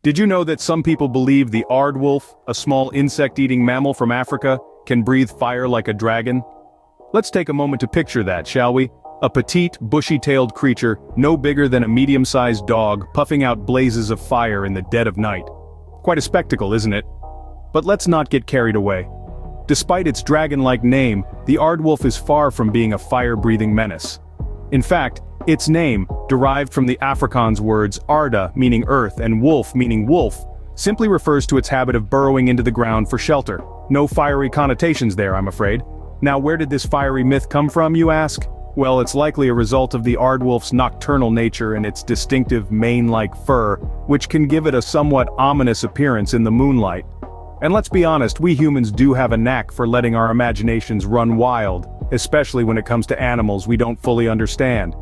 Did you know that some people believe the aardwolf, a small insect-eating mammal from Africa, can breathe fire like a dragon? Let's take a moment to picture that, shall we? A petite, bushy-tailed creature, no bigger than a medium-sized dog, puffing out blazes of fire in the dead of night. Quite a spectacle, isn't it? But let's not get carried away. Despite its dragon-like name, the aardwolf is far from being a fire-breathing menace. In fact, its name, derived from the Afrikaans words aarde, meaning earth, and wolf, meaning wolf, simply refers to its habit of burrowing into the ground for shelter. No fiery connotations there, I'm afraid. Now, where did this fiery myth come from, you ask? Well, it's likely a result of the aardwolf's nocturnal nature and its distinctive mane-like fur, which can give it a somewhat ominous appearance in the moonlight. And let's be honest, we humans do have a knack for letting our imaginations run wild, especially when it comes to animals we don't fully understand.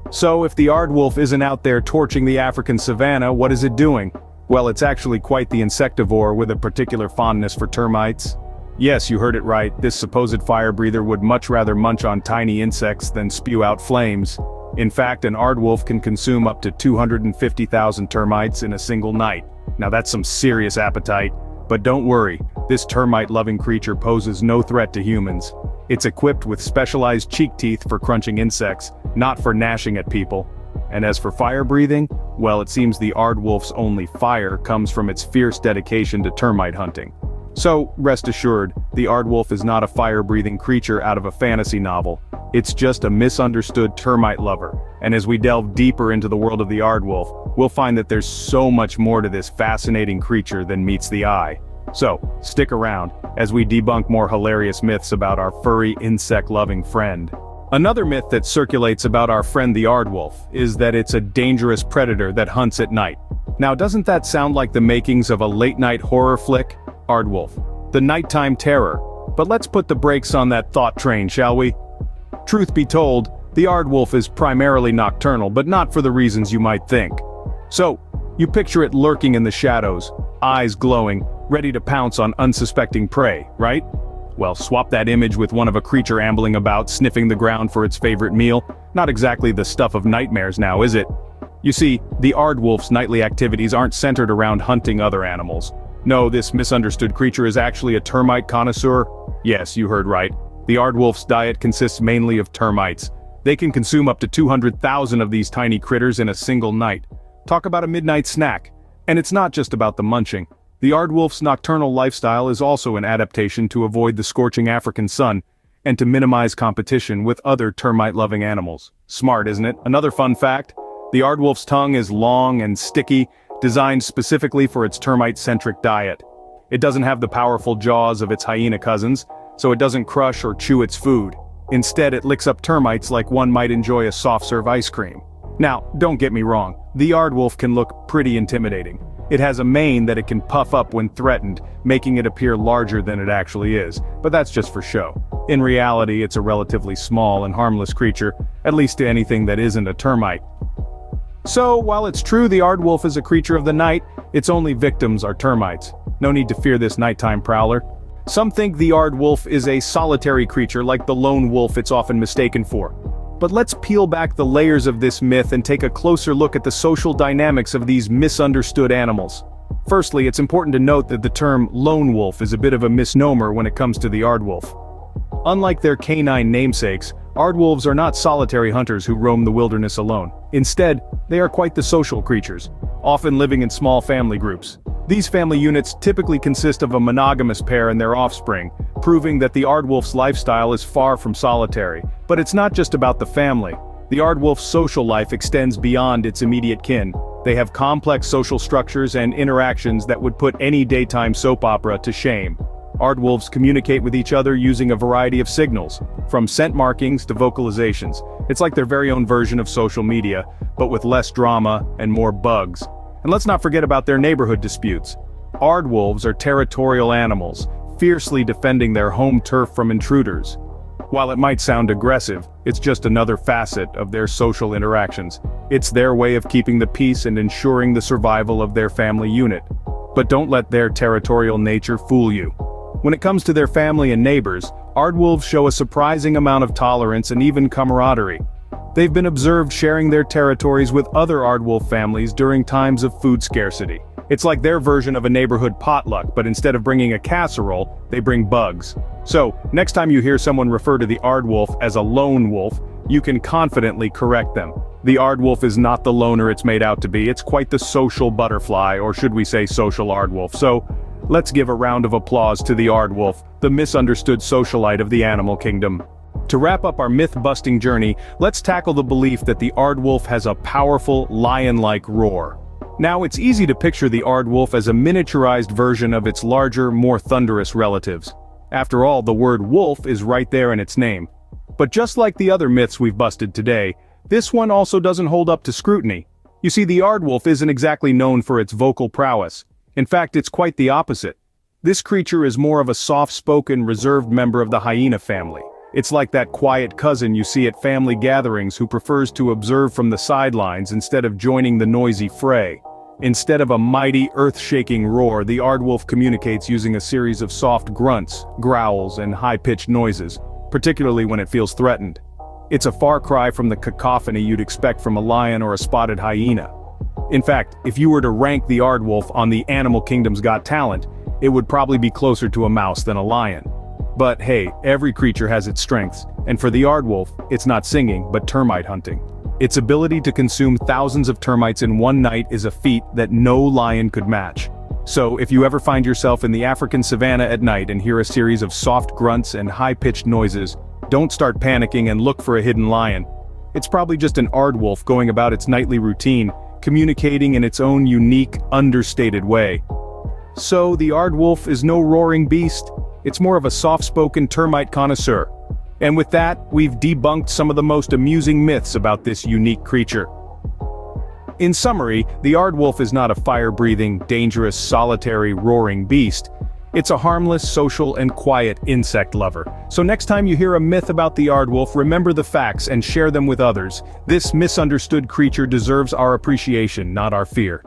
So if the aardwolf isn't out there torching the African savanna, what is it doing? Well, it's actually quite the insectivore with a particular fondness for termites. Yes, you heard it right, this supposed fire breather would much rather munch on tiny insects than spew out flames. In fact, an aardwolf can consume up to 250,000 termites in a single night. Now that's some serious appetite. But don't worry, this termite-loving creature poses no threat to humans. It's equipped with specialized cheek teeth for crunching insects, not for gnashing at people. And as for fire breathing, well, it seems the aardwolf's only fire comes from its fierce dedication to termite hunting. So, rest assured, the aardwolf is not a fire-breathing creature out of a fantasy novel. It's just a misunderstood termite lover. And as we delve deeper into the world of the aardwolf, we'll find that there's so much more to this fascinating creature than meets the eye. So, stick around, as we debunk more hilarious myths about our furry, insect-loving friend. Another myth that circulates about our friend the aardwolf is that it's a dangerous predator that hunts at night. Now, doesn't that sound like the makings of a late-night horror flick? Aardwolf, the nighttime terror. But let's put the brakes on that thought train, shall we? Truth be told, the aardwolf is primarily nocturnal, but not for the reasons you might think. So, you picture it lurking in the shadows, eyes glowing, ready to pounce on unsuspecting prey, right? Well, swap that image with one of a creature ambling about, sniffing the ground for its favorite meal. Not exactly the stuff of nightmares now, is it? You see, the aardwolf's nightly activities aren't centered around hunting other animals. No, this misunderstood creature is actually a termite connoisseur. Yes, you heard right. The aardwolf's diet consists mainly of termites. They can consume up to 200,000 of these tiny critters in a single night. Talk about a midnight snack. And it's not just about the munching. The aardwolf's nocturnal lifestyle is also an adaptation to avoid the scorching African sun, and to minimize competition with other termite-loving animals. Smart, isn't it? Another fun fact, the aardwolf's tongue is long and sticky, designed specifically for its termite-centric diet. It doesn't have the powerful jaws of its hyena cousins, so it doesn't crush or chew its food. Instead, it licks up termites like one might enjoy a soft-serve ice cream. Now, don't get me wrong, the aardwolf can look pretty intimidating. It has a mane that it can puff up when threatened, making it appear larger than it actually is, but that's just for show. In reality, it's a relatively small and harmless creature, at least to anything that isn't a termite. So, while it's true the aardwolf is a creature of the night, its only victims are termites. No need to fear this nighttime prowler. Some think the aardwolf is a solitary creature like the lone wolf it's often mistaken for. But let's peel back the layers of this myth and take a closer look at the social dynamics of these misunderstood animals. Firstly, it's important to note that the term lone wolf is a bit of a misnomer when it comes to the aardwolf. Unlike their canine namesakes, aardwolves are not solitary hunters who roam the wilderness alone. Instead, they are quite the social creatures, often living in small family groups. These family units typically consist of a monogamous pair and their offspring, proving that the aardwolf's lifestyle is far from solitary. But it's not just about the family. The aardwolf's social life extends beyond its immediate kin. They have complex social structures and interactions that would put any daytime soap opera to shame. Aardwolves communicate with each other using a variety of signals, from scent markings to vocalizations. It's like their very own version of social media, but with less drama and more bugs. And let's not forget about their neighborhood disputes. Aardwolves are territorial animals, fiercely defending their home turf from intruders. While it might sound aggressive, it's just another facet of their social interactions. It's their way of keeping the peace and ensuring the survival of their family unit. But don't let their territorial nature fool you. When it comes to their family and neighbors, aardwolves show a surprising amount of tolerance and even camaraderie. They've been observed sharing their territories with other aardwolf families during times of food scarcity. It's like their version of a neighborhood potluck, but instead of bringing a casserole, they bring bugs. So, next time you hear someone refer to the Aardwolf as a lone wolf, you can confidently correct them. The Aardwolf is not the loner it's made out to be, it's quite the social butterfly, or should we say social Aardwolf. So, let's give a round of applause to the Aardwolf, the misunderstood socialite of the animal kingdom. To wrap up our myth-busting journey, let's tackle the belief that the Aardwolf has a powerful, lion-like roar. Now, it's easy to picture the Aardwolf as a miniaturized version of its larger, more thunderous relatives. After all, the word wolf is right there in its name. But just like the other myths we've busted today, this one also doesn't hold up to scrutiny. You see, the Aardwolf isn't exactly known for its vocal prowess. In fact, it's quite the opposite. This creature is more of a soft-spoken, reserved member of the hyena family. It's like that quiet cousin you see at family gatherings who prefers to observe from the sidelines instead of joining the noisy fray. Instead of a mighty, earth-shaking roar, the Aardwolf communicates using a series of soft grunts, growls, and high-pitched noises, particularly when it feels threatened. It's a far cry from the cacophony you'd expect from a lion or a spotted hyena. In fact, if you were to rank the Aardwolf on the Animal Kingdom's Got Talent, it would probably be closer to a mouse than a lion. But hey, every creature has its strengths, and for the Aardwolf, it's not singing, but termite hunting. Its ability to consume thousands of termites in one night is a feat that no lion could match. So, if you ever find yourself in the African savanna at night and hear a series of soft grunts and high-pitched noises, don't start panicking and look for a hidden lion. It's probably just an Aardwolf going about its nightly routine, communicating in its own unique, understated way. So, the Aardwolf is no roaring beast, it's more of a soft-spoken termite connoisseur. And with that, we've debunked some of the most amusing myths about this unique creature. In summary, the Aardwolf is not a fire-breathing, dangerous, solitary, roaring beast. It's a harmless, social, and quiet insect lover. So next time you hear a myth about the Aardwolf, remember the facts and share them with others. This misunderstood creature deserves our appreciation, not our fear.